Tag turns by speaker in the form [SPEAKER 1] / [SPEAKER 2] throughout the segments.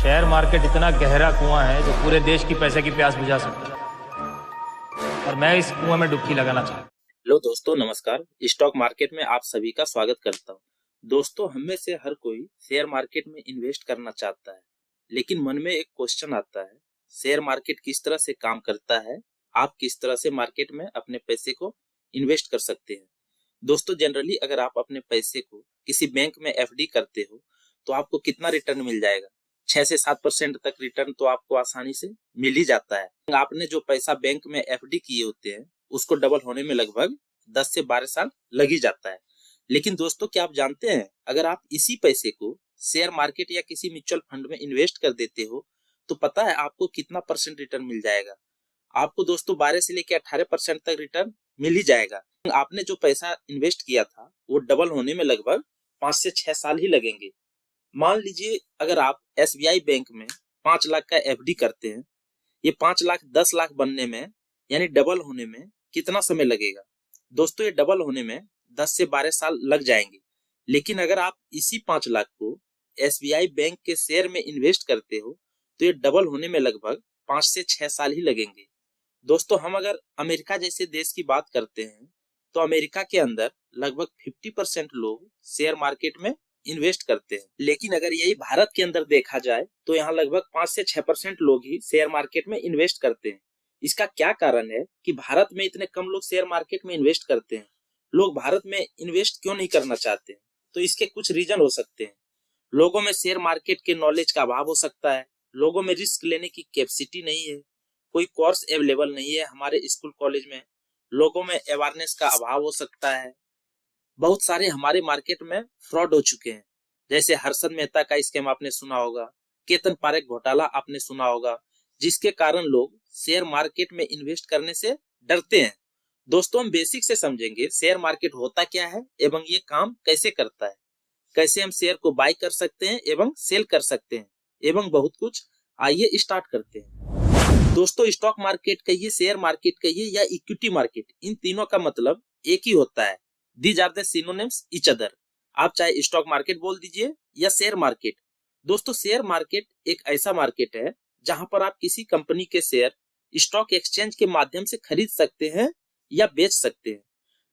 [SPEAKER 1] Share market इतना गहरा कुआं है जो पूरे देश की पैसे की प्यास बुझा सकता है, और मैं इस कुआं में डुबकी लगाना चाहता हूं।
[SPEAKER 2] हेलो दोस्तों, नमस्कार। स्टॉक मार्केट में आप सभी का स्वागत करता हूं। दोस्तों, हम में से हर कोई शेयर मार्केट में इन्वेस्ट करना चाहता है, लेकिन मन में एक क्वेश्चन आता है, शेयर मार्केट किस तरह से काम करता है? आप किस तरह से मार्केट में अपने पैसे को इन्वेस्ट कर सकते हैं? दोस्तों, जनरली अगर आप अपने पैसे को किसी बैंक में एफडी करते हो तो आपको कितना रिटर्न मिल जाएगा? 6 से 7% तक रिटर्न तो आपको आसानी से मिल ही जाता है। आपने जो पैसा बैंक में एफडी किए होते हैं उसको डबल होने में लगभग 10 से 12 साल लग ही जाता है। लेकिन दोस्तों, क्या आप जानते हैं, अगर आप इसी पैसे को शेयर मार्केट या किसी म्यूचुअल फंड में इन्वेस्ट कर देते हो तो पता है आपको कितना परसेंट रिटर्न मिल जाएगा? आपको दोस्तों 12 से लेकर 18% तक रिटर्न मिल ही जाएगा। आपने जो पैसा इन्वेस्ट किया था वो डबल होने में लगभग 5 से 6 साल ही लगेंगे। मान लीजिए अगर आप एसबीआई बैंक में 5 लाख का एफडी करते हैं, ये 5 लाख 10 लाख बनने में यानी डबल होने में कितना समय लगेगा? दोस्तों, ये डबल होने में 10 से 12 साल लग जाएंगे। लेकिन अगर आप इसी 5 लाख को एसबीआई बैंक के शेयर में इन्वेस्ट करते हो तो ये डबल होने में लगभग 5 से 6 साल ही लगेंगे। दोस्तों, हम अगर अमेरिका जैसे देश की बात करते हैं तो अमेरिका के अंदर लगभग 50% लोग शेयर मार्केट में इन्वेस्ट करते हैं। लेकिन अगर यही भारत के अंदर देखा जाए तो यहाँ लगभग 5 से 6% लोग ही शेयर मार्केट में इन्वेस्ट करते हैं। इसका क्या कारण है कि भारत में इतने कम लोग शेयर मार्केट में इन्वेस्ट करते हैं? लोग भारत में इन्वेस्ट क्यों नहीं करना चाहते हैं? तो इसके कुछ रीजन हो सकते हैं। लोगों में शेयर मार्केट के नॉलेज का अभाव हो सकता है, लोगों में रिस्क लेने की कैपेसिटी नहीं है, कोई कोर्स अवेलेबल नहीं है हमारे स्कूल कॉलेज में, लोगों में अवेयरनेस का अभाव हो सकता है। बहुत सारे हमारे मार्केट में फ्रॉड हो चुके हैं, जैसे हर्षद मेहता का स्कैम आपने सुना होगा, केतन पारेख घोटाला आपने सुना होगा, जिसके कारण लोग शेयर मार्केट में इन्वेस्ट करने से डरते हैं। दोस्तों, हम बेसिक से समझेंगे शेयर मार्केट होता क्या है एवं ये काम कैसे करता है, कैसे हम शेयर को बाय कर सकते हैं एवं सेल कर सकते हैं एवं बहुत कुछ। आइए स्टार्ट करते हैं। दोस्तों, स्टॉक मार्केट कहिए, शेयर मार्केट कहिए या इक्विटी मार्केट, इन तीनों का मतलब एक ही होता है। These are the synonyms each other। आप चाहे स्टॉक मार्केट बोल दीजिए या शेयर मार्केट। दोस्तों, शेयर मार्केट एक ऐसा मार्केट है जहां पर आप किसी कंपनी के शेयर स्टॉक एक्सचेंज के माध्यम से खरीद सकते हैं या बेच सकते हैं।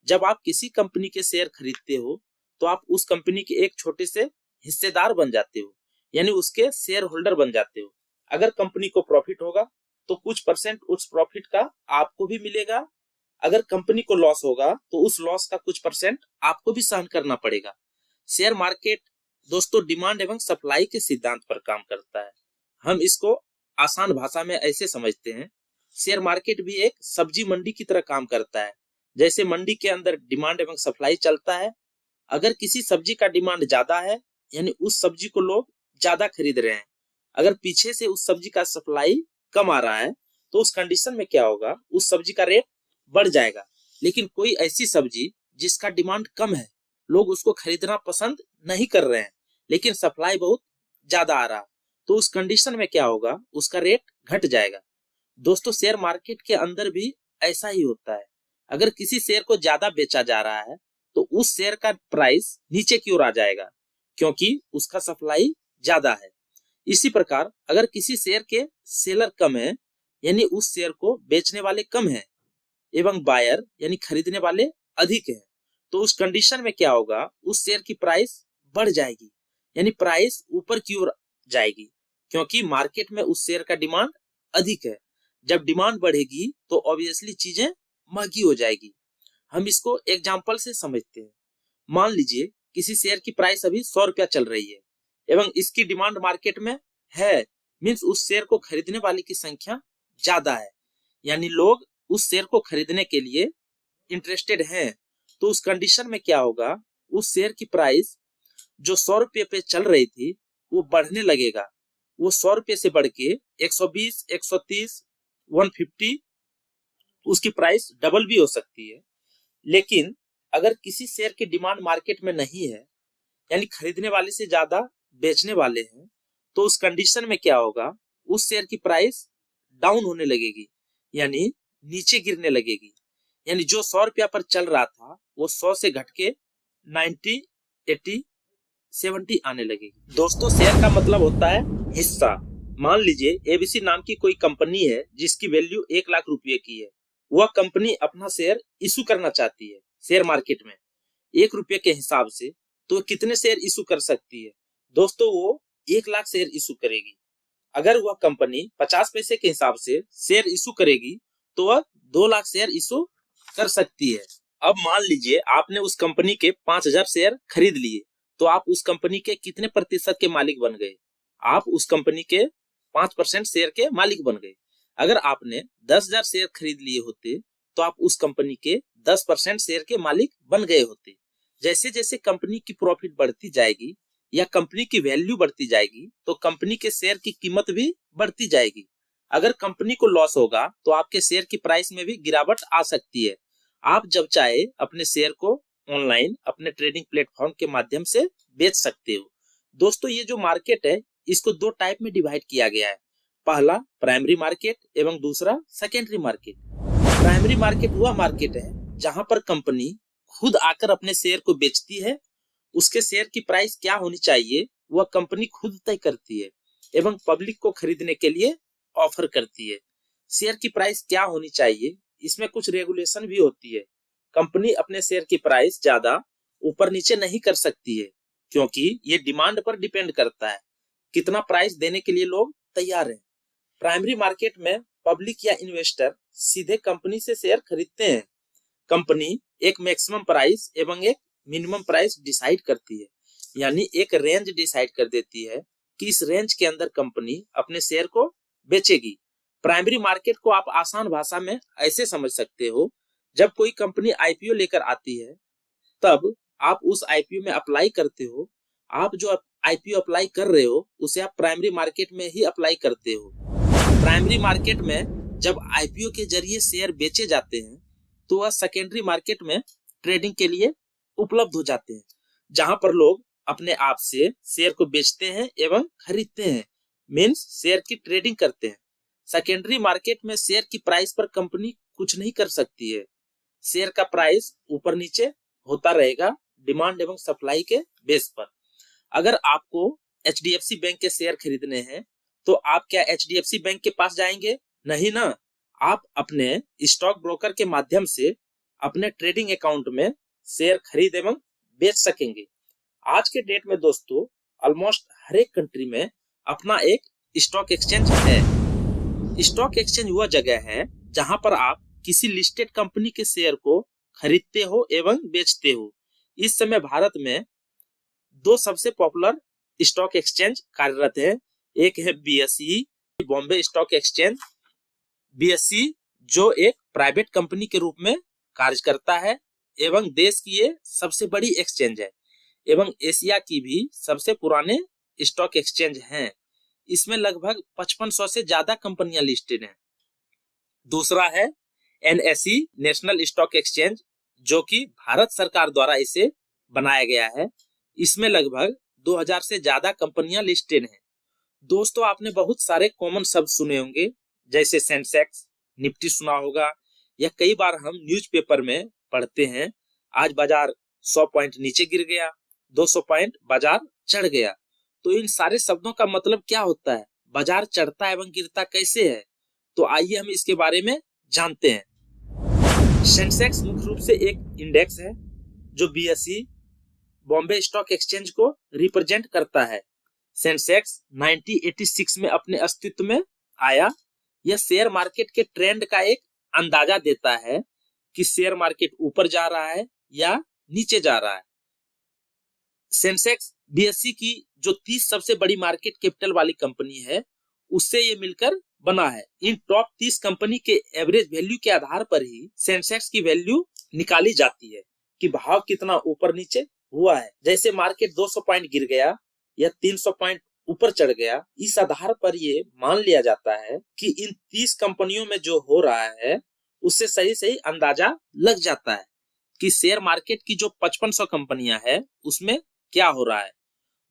[SPEAKER 2] जब आप किसी कंपनी के शेयर खरीदते हो तो आप उस कंपनी के एक छोटे से हिस्सेदार बन जाते हो, यानी उसके शेयर होल्डर बन जाते हो। अगर कंपनी को प्रॉफिट होगा तो कुछ परसेंट उस प्रॉफिट का आपको भी मिलेगा, अगर कंपनी को लॉस होगा तो उस लॉस का कुछ परसेंट आपको भी सहन करना पड़ेगा। शेयर मार्केट दोस्तों डिमांड एवं सप्लाई के सिद्धांत पर काम करता है। हम इसको आसान भाषा में ऐसे समझते हैं, शेयर मार्केट भी एक सब्जी मंडी की तरह काम करता है। जैसे मंडी के अंदर डिमांड एवं सप्लाई चलता है, अगर किसी सब्जी का डिमांड ज्यादा है यानी उस सब्जी को लोग ज्यादा खरीद रहे हैं, अगर पीछे से उस सब्जी का सप्लाई कम आ रहा है तो उस कंडीशन में क्या होगा, उस सब्जी का रेट बढ़ जाएगा। लेकिन कोई ऐसी सब्जी जिसका डिमांड कम है, लोग उसको खरीदना पसंद नहीं कर रहे हैं, लेकिन सप्लाई बहुत ज्यादा आ रहा, तो उस कंडीशन में क्या होगा, उसका रेट घट जाएगा। दोस्तों, शेयर मार्केट के अंदर भी ऐसा ही होता है। अगर किसी शेयर को ज्यादा बेचा जा रहा है तो उस शेयर का प्राइस नीचे की ओर आ जाएगा, क्योंकि उसका सप्लाई ज्यादा है। इसी प्रकार अगर किसी शेयर के सेलर कम है यानी उस शेयर को बेचने वाले कम है एवं बायर यानी खरीदने वाले अधिक है, तो उस कंडीशन में क्या होगा, उस शेयर की प्राइस बढ़ जाएगी, यानी प्राइस ऊपर की ओर जाएगी, क्योंकि मार्केट में उस शेयर का डिमांड अधिक है। जब डिमांड बढ़ेगी तो ऑब्वियसली चीजें महंगी हो जाएगी। हम इसको एग्जांपल से समझते हैं। मान लीजिए किसी शेयर की प्राइस अभी 100 रुपया चल रही है एवं इसकी डिमांड मार्केट में है, मीन्स उस शेयर को खरीदने वाले की संख्या ज्यादा है, यानी लोग उस शेयर को खरीदने के लिए इंटरेस्टेड हैं। तो उस कंडीशन में क्या होगा, उस शेयर की प्राइस जो 100 रुपये पे चल रही थी वो बढ़ने लगेगा, वो 100 रुपये से बढ़ के 120, 130, 150, उसकी प्राइस डबल भी हो सकती है। लेकिन अगर किसी शेयर की डिमांड मार्केट में नहीं है, यानी खरीदने वाले से ज्यादा बेचने वाले हैं, तो उस कंडीशन में क्या होगा, उस शेयर की प्राइस डाउन होने लगेगी, यानी नीचे गिरने लगेगी। यानी जो 100 रुपया पर चल रहा था वो 100 से घट के 90, 80, 70 आने लगेगी। दोस्तों शेयर का मतलब होता है हिस्सा। मान लीजिए एबीसी नाम की कोई कंपनी है जिसकी वैल्यू 1 लाख रुपए की है। वह कंपनी अपना शेयर इशू करना चाहती है शेयर मार्केट में 1 रुपए के हिसाब से, तो कितने शेयर इशू कर सकती है? दोस्तों वो 1 लाख शेयर इशू करेगी। अगर वह कंपनी 50 पैसे के हिसाब से शेयर इशू करेगी तो वह 2 लाख शेयर इशू कर सकती है। अब मान लीजिए आपने उस कंपनी के 5000 शेयर खरीद लिए, तो आप उस कंपनी के कितने प्रतिशत के मालिक बन गए? आप उस कंपनी के 5% शेयर के मालिक बन गए। अगर आपने 10,000 शेयर खरीद लिए होते तो आप उस कंपनी के 10% शेयर के मालिक बन गए होते। जैसे जैसे कंपनी की प्रॉफिट बढ़ती जाएगी या कंपनी की वैल्यू बढ़ती जाएगी तो कंपनी के शेयर की कीमत भी बढ़ती जाएगी। अगर कंपनी को लॉस होगा तो आपके शेयर की प्राइस में भी गिरावट आ सकती है। आप जब चाहे अपने शेयर को ऑनलाइन अपने ट्रेडिंग प्लेटफॉर्म के माध्यम से बेच सकते हो। दोस्तों ये जो मार्केट है इसको 2 टाइप में डिवाइड किया गया है। पहला प्राइमरी मार्केट एवं दूसरा सेकेंडरी मार्केट। प्राइमरी मार्केट वह मार्केट है जहां पर कंपनी खुद आकर अपने शेयर को बेचती है। उसके शेयर की प्राइस क्या होनी चाहिए वह कंपनी खुद तय करती है एवं पब्लिक को खरीदने के लिए ऑफर करती है। शेयर की प्राइस क्या होनी चाहिए इसमें कुछ रेगुलेशन भी होती है। कंपनी अपने शेयर की प्राइस ज्यादा ऊपर नीचे नहीं कर सकती है क्योंकि ये डिमांड पर डिपेंड करता है कितना प्राइस देने के लिए लोग तैयार हैं। प्राइमरी मार्केट में पब्लिक या इन्वेस्टर सीधे कंपनी से शेयर खरीदते हैं। कंपनी एक मैक्सिमम प्राइस एवं एक मिनिमम प्राइस डिसाइड करती है, यानी एक रेंज डिसाइड कर देती है कि इस रेंज के अंदर कंपनी अपने शेयर को बेचेगी। प्राइमरी मार्केट को आप आसान भाषा में ऐसे समझ सकते हो, जब कोई कंपनी आईपीओ लेकर आती है तब आप उस आईपीओ में अप्लाई करते हो। आप जो आईपीओ अप्लाई कर रहे हो उसे आप प्राइमरी मार्केट में ही अप्लाई करते हो। प्राइमरी मार्केट में जब आईपीओ के जरिए शेयर बेचे जाते हैं तो वह सेकेंडरी मार्केट में ट्रेडिंग के लिए उपलब्ध हो जाते हैं, जहां पर लोग अपने आप से शेयर को बेचते हैं एवं खरीदते हैं, मींस शेयर की ट्रेडिंग करते हैं। सेकेंडरी मार्केट में शेयर की प्राइस पर कंपनी कुछ नहीं कर सकती है। शेयर का प्राइस ऊपर नीचे होता रहेगा डिमांड एवं सप्लाई के बेस पर। अगर आपको एचडीएफसी बैंक के शेयर खरीदने हैं तो आप क्या एचडीएफसी बैंक के पास जाएंगे? नहीं ना, आप अपने स्टॉक ब्रोकर के माध्यम से अपने ट्रेडिंग अकाउंट में शेयर खरीद एवं बेच सकेंगे। आज के डेट में दोस्तों ऑलमोस्ट हर एक कंट्री में अपना एक स्टॉक एक्सचेंज है। स्टॉक एक्सचेंज वह जगह है जहां पर आप किसी लिस्टेड कंपनी के शेयर को खरीदते हो एवं बेचते हो। इस समय भारत में 2 सबसे पॉपुलर स्टॉक एक्सचेंज कार्यरत है। एक है BSE Bombay stock exchange. BSE जो एक प्राइवेट कंपनी के रूप में कार्य करता है एवं देश की ये सबसे बड़ी एक्सचेंज है एवं एशिया की भी सबसे पुराने स्टॉक एक्सचेंज हैं। इसमें लगभग 5500 से ज्यादा कंपनियां लिस्टेड हैं। दूसरा है एनएसई नेशनल स्टॉक एक्सचेंज, जो कि भारत सरकार द्वारा इसे बनाया गया है। इसमें लगभग 2000 से ज्यादा कंपनियां लिस्टेड हैं। दोस्तों आपने बहुत सारे कॉमन शब्द सुने होंगे, जैसे सेंसेक्स, निफ्टी सुना होगा, या कई बार हम न्यूज़पेपर में पढ़ते हैं आज बाजार 100 पॉइंट नीचे गिर गया, 200 पॉइंट बाजार चढ़ गया। तो इन सारे शब्दों का मतलब क्या होता है, बाजार चढ़ता एवं गिरता कैसे है? तो आइए हम इसके बारे में जानते हैं। सेंसेक्स मुख्य रूप से एक इंडेक्स है जो बीएसई बॉम्बे स्टॉक एक्सचेंज को रिप्रेजेंट करता है। सेंसेक्स 1986 में अपने अस्तित्व में आया। यह शेयर मार्केट के ट्रेंड का एक अंदाजा देता है कि शेयर मार्केट ऊपर जा रहा है या नीचे जा रहा है। सेंसेक्स बीएसई की जो 30 सबसे बड़ी मार्केट कैपिटल वाली कंपनी है उससे ये मिलकर बना है। इन टॉप 30 कंपनी के एवरेज वैल्यू के आधार पर ही सेंसेक्स की वैल्यू निकाली जाती है कि भाव कितना ऊपर नीचे हुआ है। जैसे मार्केट 200 पॉइंट गिर गया या 300 पॉइंट ऊपर चढ़ गया, इस आधार पर ये मान लिया जाता है कि इन 30 कंपनियों में जो हो रहा है उससे सही सही अंदाजा लग जाता है कि शेयर मार्केट की जो 5500 कंपनियां हैं उसमें क्या हो रहा है।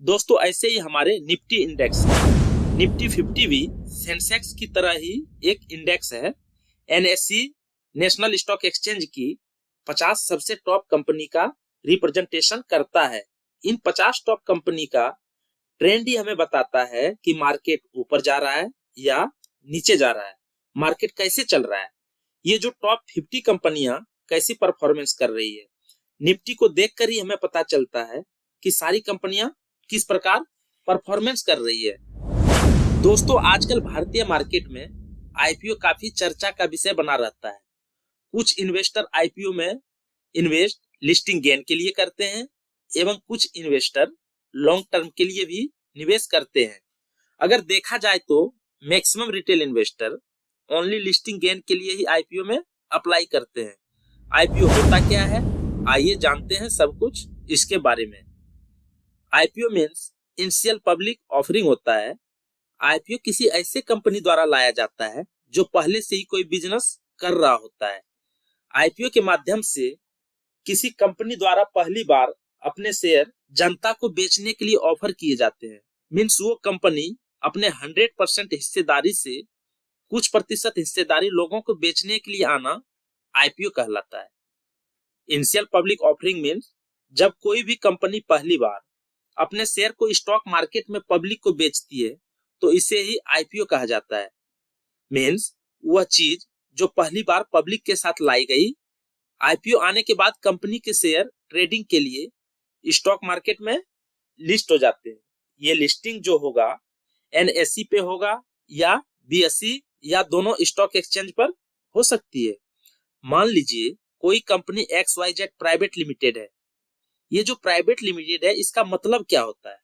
[SPEAKER 2] दोस्तों ऐसे ही हमारे निफ्टी इंडेक्स, निफ्टी 50 भी सेंसेक्स की तरह ही एक इंडेक्स है। एनएसई नेशनल स्टॉक एक्सचेंज की 50 सबसे टॉप कंपनी का रिप्रेजेंटेशन करता है। इन 50 टॉप कंपनी का ट्रेंड ही हमें बताता है कि मार्केट ऊपर जा रहा है या नीचे जा रहा है, मार्केट कैसे चल रहा है। ये जो टॉप 50 कंपनियां कैसी परफॉर्मेंस कर रही है, निफ्टी को देखकर ही हमें पता चलता है कि सारी कंपनियां किस प्रकार परफॉर्मेंस कर रही है। दोस्तों, आजकल भारतीय मार्केट में आईपीओ काफी चर्चा का विषय बना रहता है। कुछ इन्वेस्टर आईपीओ में इन्वेस्ट लिस्टिंग गेन के लिए करते हैं एवं कुछ इन्वेस्टर लॉन्ग टर्म के लिए भी निवेश करते हैं। अगर देखा जाए तो maximum retail investor only listing gain के लिए ही आईपीओ में अप्लाई करते हैं। आईपीओ होता क्या है, आइए जानते हैं सब कुछ इसके बारे में। IPO means initial public offering होता है। आईपीओ किसी ऐसे कंपनी द्वारा लाया जाता है जो पहले से ही कोई बिजनेस कर रहा होता है। आईपीओ के माध्यम से किसी कंपनी द्वारा पहली बार अपने शेयर जनता को बेचने के लिए ऑफर किए जाते हैं। मीन्स वो कंपनी अपने 100% हिस्सेदारी से कुछ प्रतिशत हिस्सेदारी लोगों को बेचने के लिए आना आईपीओ कहलाता है। इनिशियल पब्लिक ऑफरिंग मीन्स जब कोई भी कंपनी पहली बार अपने शेयर को स्टॉक मार्केट में पब्लिक को बेचती है तो इसे ही आईपीओ कहा जाता है। मीन्स वह चीज जो पहली बार पब्लिक के साथ लाई गई। आईपीओ आने के बाद कंपनी के शेयर ट्रेडिंग के लिए स्टॉक मार्केट में लिस्ट हो जाते हैं। ये लिस्टिंग जो होगा एनएसई पे होगा या बीएसई या दोनों स्टॉक एक्सचेंज पर हो सकती है। मान लीजिए कोई कंपनी XYZ प्राइवेट लिमिटेड है। ये जो प्राइवेट लिमिटेड है इसका मतलब क्या होता है?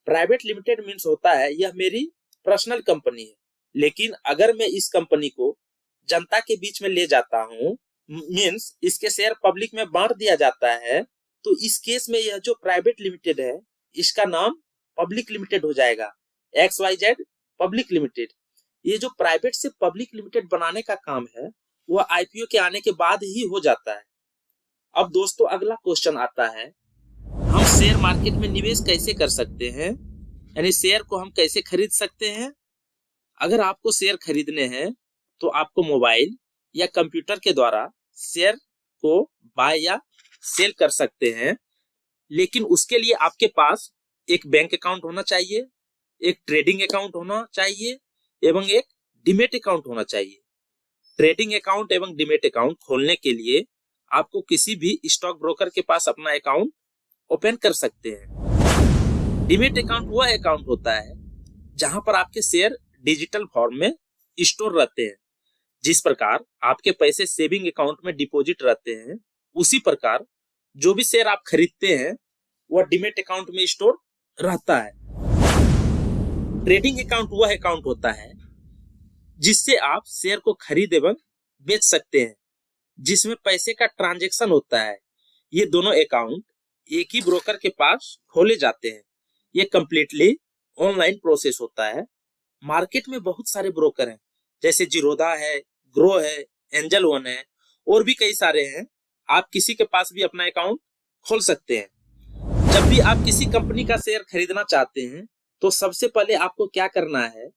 [SPEAKER 2] प्राइवेट लिमिटेड मीन्स होता है यह मेरी पर्सनल कंपनी है, लेकिन अगर मैं इस कंपनी को जनता के बीच में ले जाता हूँ, मीन्स इसके शेयर पब्लिक में बांट दिया जाता है, तो इस केस में यह जो प्राइवेट लिमिटेड है इसका नाम पब्लिक लिमिटेड हो जाएगा, XYZ पब्लिक लिमिटेड। ये जो प्राइवेट से पब्लिक लिमिटेड बनाने का काम है वह आईपीओ के आने के बाद ही हो जाता है। अब दोस्तों अगला क्वेश्चन आता है, हम शेयर मार्केट में निवेश कैसे कर सकते हैं, यानी शेयर को हम कैसे खरीद सकते हैं। अगर आपको शेयर खरीदने हैं तो आपको मोबाइल या कंप्यूटर के द्वारा शेयर को बाय या सेल कर सकते हैं, लेकिन उसके लिए आपके पास एक बैंक अकाउंट होना चाहिए, एक ट्रेडिंग अकाउंट होना चाहिए एवं एक डीमैट अकाउंट होना चाहिए। ट्रेडिंग अकाउंट एवं डीमैट अकाउंट खोलने के लिए आपको किसी भी स्टॉक ब्रोकर के पास अपना अकाउंट ओपन कर सकते हैं। डीमैट अकाउंट वह अकाउंट होता है जहां पर आपके शेयर डिजिटल फॉर्म में स्टोर रहते हैं। जिस प्रकार आपके पैसे सेविंग अकाउंट में डिपॉजिट रहते हैं, उसी प्रकार जो भी शेयर आप खरीदते हैं वह डीमैट अकाउंट में स्टोर रहता है। ट्रेडिंग अकाउंट वह अकाउंट होता है जिससे आप शेयर को खरीद एवं बेच सकते हैं, जिसमें पैसे का ट्रांजैक्शन होता है। ये दोनों अकाउंट एक ही ब्रोकर के पास खोले जाते हैं। ये कंप्लीटली ऑनलाइन प्रोसेस होता है। मार्केट में बहुत सारे ब्रोकर हैं, जैसे जीरोधा है, ग्रो है, एंजल वन है और भी कई सारे हैं। आप किसी के पास भी अपना अकाउंट खोल सकते हैं। जब भी आप किसी कंपनी का शेयर खरीदना चाहते हैं तो सबसे पहले आपको क्या करना है,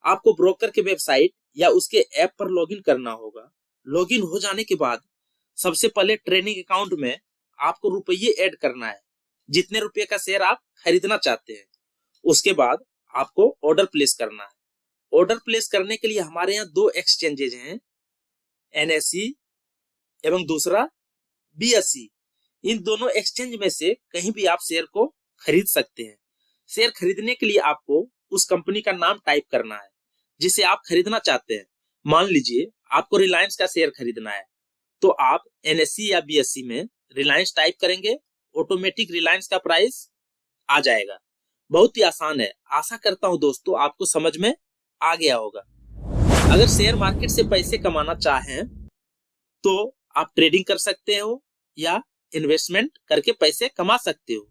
[SPEAKER 2] आपको ब्रोकर के वेबसाइट या उसके ऐप पर लॉगिन करना होगा। लॉगिन हो जाने के बाद सबसे पहले ट्रेडिंग अकाउंट में आपको रुपये ऐड करना है, जितने रुपये का शेयर आप खरीदना चाहते हैं। उसके बाद आपको ऑर्डर प्लेस करना है। ऑर्डर प्लेस करने के लिए हमारे यहाँ 2 एक्सचेंजेज हैं, एनएसई एवं दूसरा बीएसई। इन दोनों एक्सचेंज में से कहीं भी आप शेयर को खरीद सकते हैं। शेयर खरीदने के लिए आपको उस कंपनी का नाम टाइप करना है जिसे आप खरीदना चाहते हैं। मान लीजिए आपको रिलायंस का शेयर खरीदना है तो आप एनएसई या बीएसई में रिलायंस टाइप करेंगे, ऑटोमेटिक रिलायंस का प्राइस आ जाएगा। बहुत ही आसान है। आशा करता हूं दोस्तों आपको समझ में आ गया होगा। अगर शेयर मार्केट से पैसे कमाना चाहें तो आप ट्रेडिंग कर सकते हो या इन्वेस्टमेंट करके पैसे कमा सकते हो।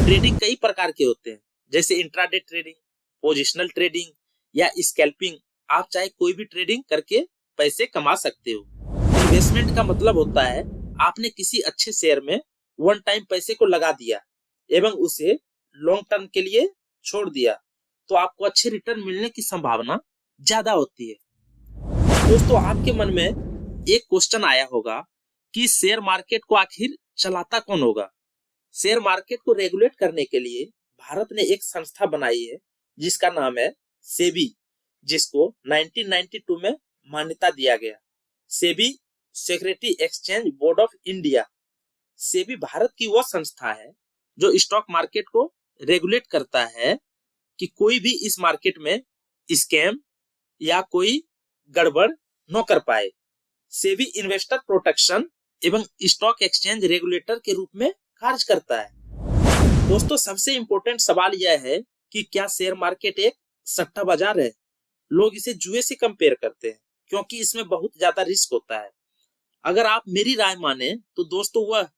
[SPEAKER 2] ट्रेडिंग कई प्रकार के होते हैं, जैसे इंट्राडे ट्रेडिंग, पोजिशनल ट्रेडिंग या स्कैल्पिंग। आप चाहे कोई भी ट्रेडिंग करके पैसे कमा सकते हो। इन्वेस्टमेंट का मतलब होता है आपने किसी अच्छे शेयर में वन टाइम पैसे को लगा दिया एवं उसे लॉन्ग टर्म के लिए छोड़ दिया, तो आपको अच्छे रिटर्न मिलने की संभावना ज्यादा होती है। दोस्तों आपके मन में एक क्वेश्चन आया होगा कि शेयर मार्केट को आखिर चलाता कौन होगा, शेयर मार्केट को रेगुलेट करने के लिए भारत ने एक संस्था बनाई है जिसका नाम है सेबी, जिसको 1992 में मान्यता दिया गया। SEBI security exchange board of India. SEBI Bharat की वह संस्था है जो स्टॉक मार्केट को रेगुलेट करता है कि कोई भी इस मार्केट में स्कैम या कोई गड़बड़ न कर पाए। सेबी इन्वेस्टर प्रोटेक्शन एवं स्टॉक एक्सचेंज रेगुलेटर के रूप में कार्य करता है। दोस्तों, सबसे इंपॉर्टेंट सवाल यह है कि क्या शेयर मार्केट एक सट्टा बाजार है? लोग इसे जुए से कंपेयर करते हैं क्योंकि इसमें बहुत ज्यादा रिस्क होता है। अगर आप मेरी राय माने तो दोस्तों वह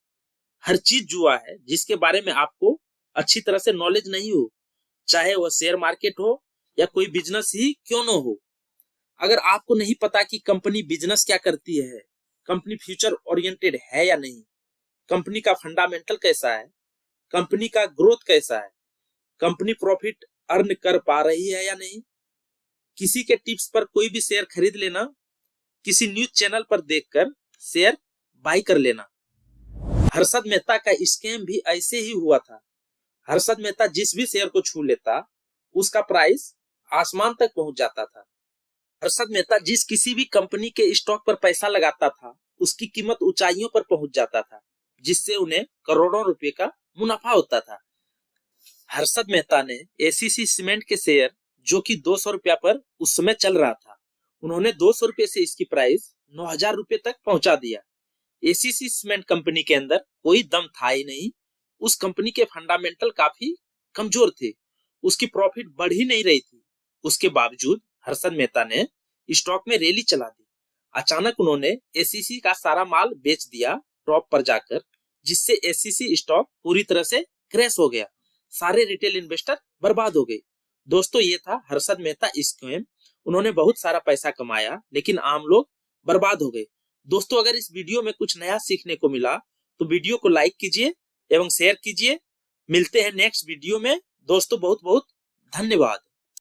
[SPEAKER 2] हर चीज जुआ है जिसके बारे में आपको अच्छी तरह से नॉलेज नहीं हो, चाहे वह शेयर मार्केट हो या कोई बिजनेस ही क्यों न हो। अगर आपको नहीं पता कि कंपनी बिजनेस क्या करती है, कंपनी फ्यूचर ओरिएंटेड है या नहीं, कंपनी का फंडामेंटल कैसा है, कंपनी का ग्रोथ कैसा है, कंपनी प्रॉफिट अर्न कर पा रही है या नहीं, किसी के टिप्स पर कोई भी शेयर खरीद लेना, किसी न्यूज चैनल पर देखकर शेयर बाई कर लेना। हर्षद मेहता का स्कैम भी ऐसे ही हुआ था। हर्षद मेहता जिस भी शेयर को छू लेता उसका प्राइस आसमान तक पहुंच जाता था। हर्षद मेहता जिस किसी भी कंपनी के स्टॉक पर पैसा लगाता था उसकी कीमत ऊंचाइयों पर पहुंच जाता था, जिससे उन्हें करोड़ों रुपए का मुनाफा होता था। हर्षद मेहता ने एसीसी सीमेंट के शेयर जो कि 200 रुपया पर उस समय चल रहा था, उन्होंने 200 रुपए से इसकी प्राइस 9,000 रुपए तक पहुंचा दिया। एसीसी सीमेंट कंपनी के अंदर कोई दम था ही नहीं। उस कंपनी के फंडामेंटल काफी कमजोर थे, उसकी प्रॉफिट बढ़ ही नहीं रही थी। उसके बावजूद हर्षद मेहता ने स्टॉक में रैली चला दी। अचानक उन्होंने एसीसी का सारा माल बेच दिया टॉप पर जाकर, जिससे एसीसी स्टॉक पूरी तरह से क्रैश हो गया। सारे रिटेल इन्वेस्टर बर्बाद हो गए। दोस्तों, ये था हर्षद मेहता स्कैम। उन्होंने बहुत सारा पैसा कमाया लेकिन आम लोग बर्बाद हो गए। दोस्तों, अगर इस वीडियो में कुछ नया सीखने को मिला तो वीडियो को लाइक कीजिए एवं शेयर कीजिए। मिलते हैं नेक्स्ट वीडियो में। दोस्तों, बहुत बहुत धन्यवाद।